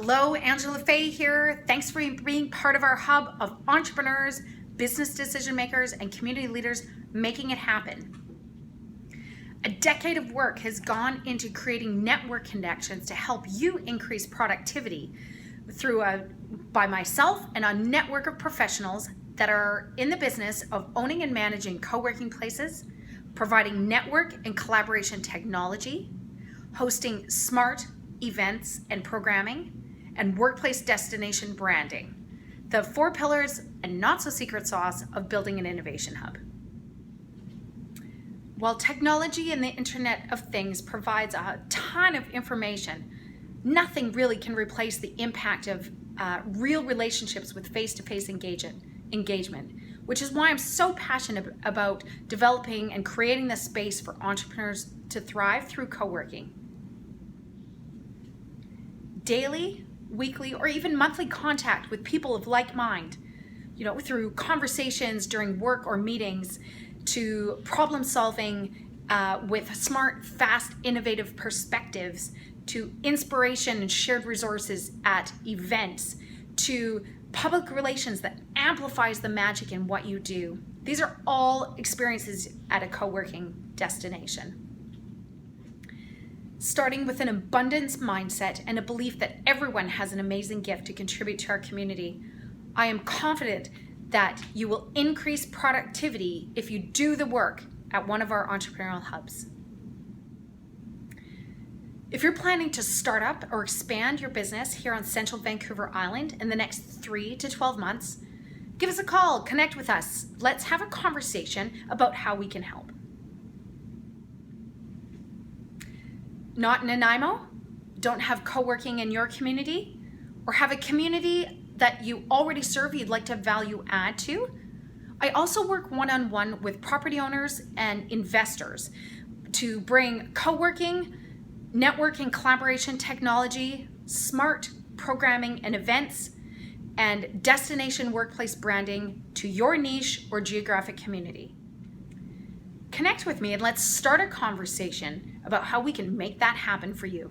Hello, Angela Fay here. Thanks for being part of our hub of entrepreneurs, business decision makers, and community leaders making it happen. A decade of work has gone into creating network connections to help you increase productivity by myself and a network of professionals that are in the business of owning and managing co-working places, providing network and collaboration technology, hosting smart events and programming, and workplace destination branding. The 4 pillars and not so secret sauce of building an innovation hub. While technology and the Internet of Things provides a ton of information, nothing really can replace the impact of real relationships with face-to-face engagement, which is why I'm so passionate about developing and creating the space for entrepreneurs to thrive through co-working. Daily, weekly, or even monthly contact with people of like mind, through conversations during work or meetings, to problem solving with smart, fast, innovative perspectives, to inspiration and shared resources at events, to public relations that amplifies the magic in what you do. These are all experiences at a co-working destination. Starting with an abundance mindset and a belief that everyone has an amazing gift to contribute to our community, I am confident that you will increase productivity if you do the work at one of our entrepreneurial hubs. If you're planning to start up or expand your business here on Central Vancouver Island in the next 3 to 12 months, give us a call, connect with us. Let's have a conversation about how we can help. Not in Nanaimo? Don't have co-working in your community? Or have a community that you already serve you'd like to value add to? I also work one-on-one with property owners and investors to bring co-working, networking, collaboration technology, smart programming and events, and destination workplace branding to your niche or geographic community. Connect with me and let's start a conversation about how we can make that happen for you.